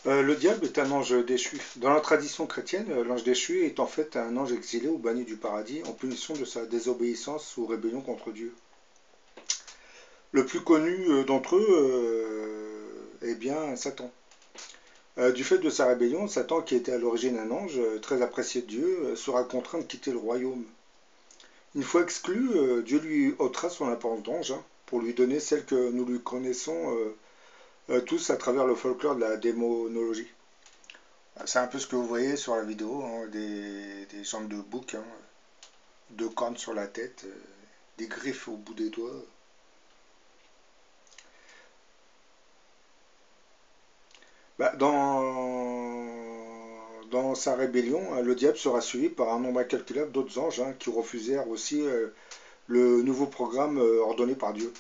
Le diable est un ange déchu. Dans la tradition chrétienne, l'ange déchu est en fait un ange exilé ou banni du paradis en punition de sa désobéissance ou rébellion contre Dieu. Le plus connu d'entre eux est bien Satan. Du fait de sa rébellion, Satan, qui était à l'origine un ange très apprécié de Dieu, sera contraint de quitter le royaume. Une fois exclu, Dieu lui ôtera son apparence d'ange pour lui donner celle que nous lui connaissons tous à travers le folklore de la démonologie. C'est un peu ce que vous voyez sur la vidéo, des jambes de bouc, deux cornes sur la tête, des griffes au bout des doigts. Dans sa rébellion, le diable sera suivi par un nombre incalculable d'autres anges qui refusèrent aussi le nouveau programme ordonné par Dieu.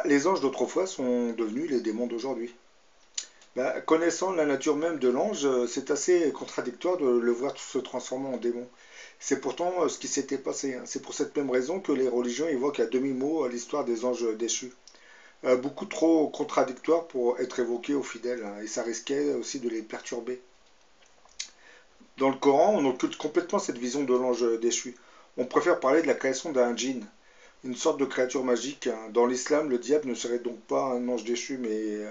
Les anges d'autrefois sont devenus les démons d'aujourd'hui. Connaissant la nature même de l'ange, c'est assez contradictoire de le voir se transformer en démon. C'est pourtant ce qui s'était passé. C'est pour cette même raison que les religions évoquent à demi-mot l'histoire des anges déchus. Beaucoup trop contradictoire pour être évoqué aux fidèles, et ça risquait aussi de les perturber. Dans le Coran, on occulte complètement cette vision de l'ange déchu. On préfère parler de la création d'un djinn, une sorte de créature magique. Dans l'islam, le diable ne serait donc pas un ange déchu, mais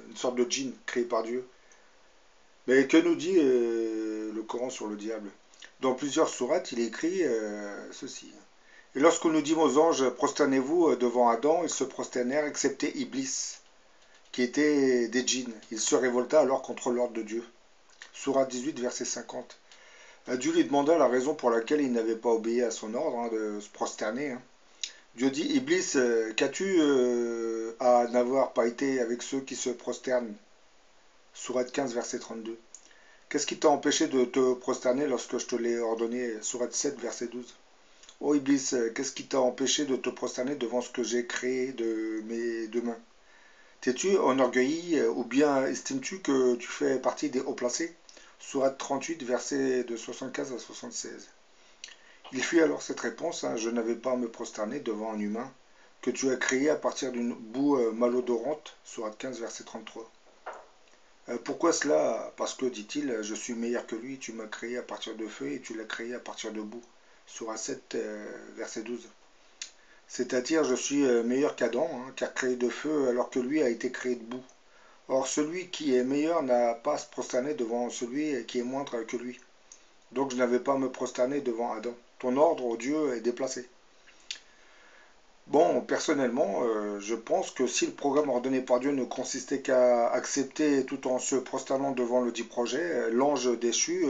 une sorte de djinn créé par Dieu. Mais que nous dit le Coran sur le diable? Dans plusieurs sourates, il est écrit ceci. Et lorsqu'on nous dit aux anges, prosternez-vous devant Adam, ils se prosternèrent, excepté Iblis, qui était des djinns. Il se révolta alors contre l'ordre de Dieu. Sourate 18, verset 50. Dieu lui demanda la raison pour laquelle il n'avait pas obéi à son ordre de se prosterner. Dieu dit, Iblis, qu'as-tu à n'avoir pas été avec ceux qui se prosternent? Sourate 15, verset 32. Qu'est-ce qui t'a empêché de te prosterner lorsque je te l'ai ordonné? Sourate 7, verset 12. Oh Iblis, qu'est-ce qui t'a empêché de te prosterner devant ce que j'ai créé de mes deux mains? T'es-tu enorgueilli ou bien estimes-tu que tu fais partie des hauts placés? Sourate 38, versets de 75 à 76. Il fit alors cette réponse, je n'avais pas à me prosterner devant un humain que tu as créé à partir d'une boue malodorante. Sourate 15, verset 33. Pourquoi cela? Parce que, dit-il, je suis meilleur que lui, tu m'as créé à partir de feu et tu l'as créé à partir de boue. Sourate 7, verset 12. C'est-à-dire, je suis meilleur qu'Adam, qui a créé de feu alors que lui a été créé de boue. Or, celui qui est meilleur n'a pas à se prosterner devant celui qui est moindre que lui. Donc, je n'avais pas à me prosterner devant Adam. Ton ordre, ô Dieu, est déplacé. Bon, personnellement, je pense que si le programme ordonné par Dieu ne consistait qu'à accepter tout en se prosternant devant le dit projet, l'ange déchu,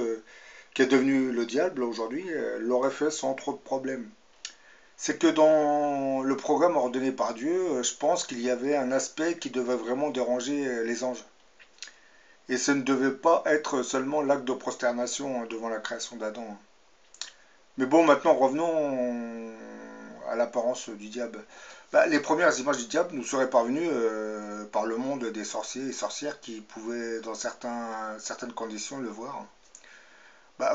qui est devenu le diable aujourd'hui, l'aurait fait sans trop de problèmes. C'est que dans le programme ordonné par Dieu, je pense qu'il y avait un aspect qui devait vraiment déranger les anges. Et ce ne devait pas être seulement l'acte de prosternation devant la création d'Adam. Mais bon, maintenant revenons à l'apparence du diable. Les premières images du diable nous seraient parvenues par le monde des sorciers et sorcières qui pouvaient, dans certaines conditions, le voir.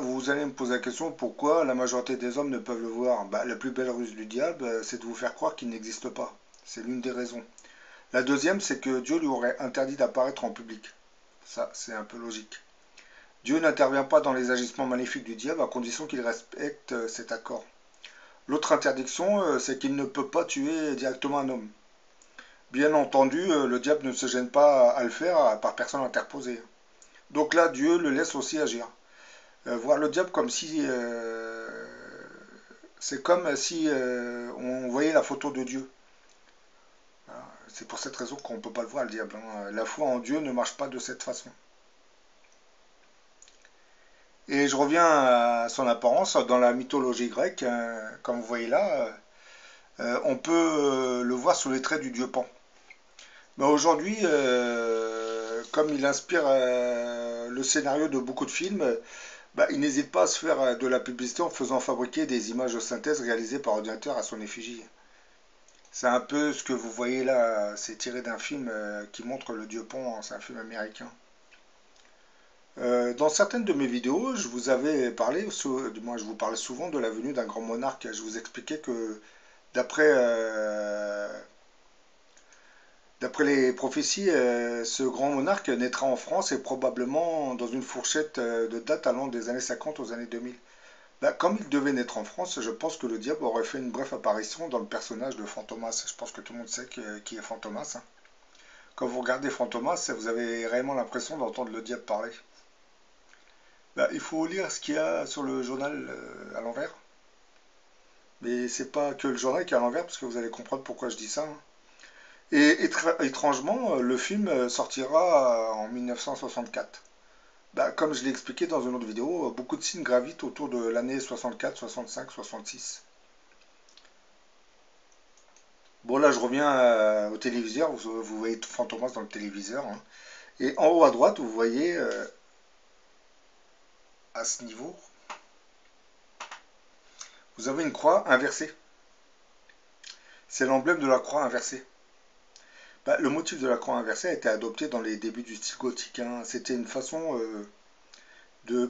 Vous allez me poser la question, pourquoi la majorité des hommes ne peuvent le voir? La plus belle ruse du diable, c'est de vous faire croire qu'il n'existe pas. C'est l'une des raisons. La deuxième, c'est que Dieu lui aurait interdit d'apparaître en public. Ça, c'est un peu logique. Dieu n'intervient pas dans les agissements maléfiques du diable à condition qu'il respecte cet accord. L'autre interdiction, c'est qu'il ne peut pas tuer directement un homme. Bien entendu, le diable ne se gêne pas à le faire par personne interposée. Donc là, Dieu le laisse aussi agir. Voir le diable comme si... c'est comme si on voyait la photo de Dieu. C'est pour cette raison qu'on ne peut pas le voir, le diable. La foi en Dieu ne marche pas de cette façon. Et je reviens à son apparence. Dans la mythologie grecque, comme vous voyez là, on peut le voir sous les traits du dieu Pan. Mais aujourd'hui, comme il inspire le scénario de beaucoup de films, il n'hésite pas à se faire de la publicité en faisant fabriquer des images de synthèse réalisées par ordinateur à son effigie. C'est un peu ce que vous voyez là, c'est tiré d'un film qui montre le Dieu Pont, hein, c'est un film américain. Dans certaines de mes vidéos, je vous avais parlé, du moins je vous parlais souvent de la venue d'un grand monarque. Je vous expliquais que d'après d'après les prophéties, ce grand monarque naîtra en France et probablement dans une fourchette de date allant des années 50 aux années 2000. Bah, comme il devait naître en France, je pense que le diable aurait fait une brève apparition dans le personnage de Fantomas. Je pense que tout le monde sait qui est Fantomas, hein. Quand vous regardez Fantomas, vous avez réellement l'impression d'entendre le diable parler. Bah, il faut lire ce qu'il y a sur le journal à l'envers. Mais c'est pas que le journal qui est à l'envers, parce que vous allez comprendre pourquoi je dis ça, hein. Et étrangement, le film sortira en 1964. Bah, comme je l'ai expliqué dans une autre vidéo, beaucoup de signes gravitent autour de l'année 64, 65, 66. Bon, là, je reviens au téléviseur. Vous voyez Fantomas dans le téléviseur, hein. Et en haut à droite, vous voyez, à ce niveau, vous avez une croix inversée. C'est l'emblème de la croix inversée. Bah, le motif de la croix inversée a été adopté dans les débuts du style gothique, hein. C'était une façon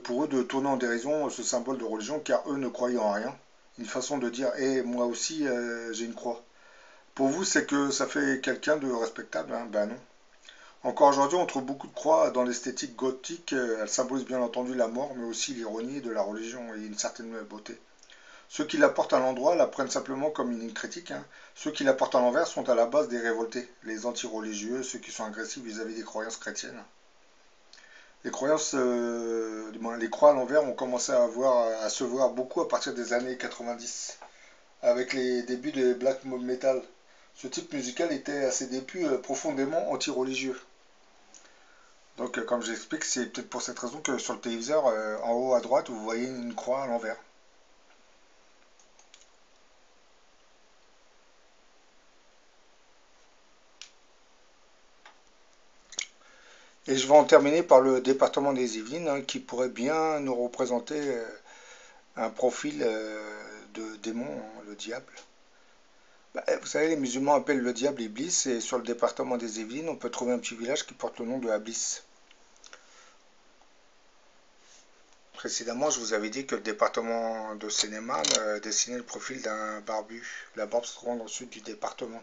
pour eux de tourner en dérision ce symbole de religion, car eux ne croyaient en rien. Une façon de dire, hé, moi aussi, j'ai une croix. Pour vous, c'est que ça fait quelqu'un de respectable, hein? Ben non. Encore aujourd'hui, on trouve beaucoup de croix dans l'esthétique gothique. Elle symbolise bien entendu la mort, mais aussi l'ironie de la religion et une certaine beauté. Ceux qui la portent à l'endroit la prennent simplement comme une critique, hein. Ceux qui la portent à l'envers sont à la base des révoltés, les anti-religieux, ceux qui sont agressifs vis-à-vis des croyances chrétiennes. Les croyances, du moins, les croix à l'envers ont commencé à se voir beaucoup à partir des années 90, avec les débuts de black metal. Ce type musical était à ses débuts profondément anti-religieux. Donc, comme j'explique, c'est peut-être pour cette raison que sur le téléviseur, en haut à droite, vous voyez une croix à l'envers. Et je vais en terminer par le département des Yvelines, hein, qui pourrait bien nous représenter un profil de démon, hein, le diable. Bah, vous savez, les musulmans appellent le diable Iblis, et sur le département des Yvelines, on peut trouver un petit village qui porte le nom de Ablis. Précédemment, je vous avais dit que le département de Seine-et-Marne dessinait le profil d'un barbu. La barbe se trouve dans le sud du département.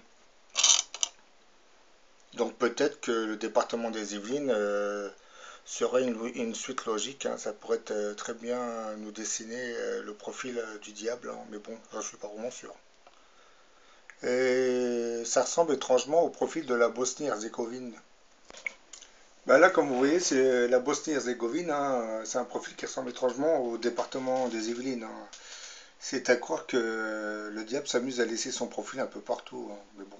Donc peut-être que le département des Yvelines serait une suite logique, hein. Ça pourrait très bien nous dessiner le profil du diable, hein. Mais bon, j'en suis pas vraiment sûr. Et ça ressemble étrangement au profil de la Bosnie-Herzégovine. Bah là, comme vous voyez, c'est la Bosnie-Herzégovine, hein. C'est un profil qui ressemble étrangement au département des Yvelines, hein. C'est à croire que le diable s'amuse à laisser son profil un peu partout, hein. Mais bon.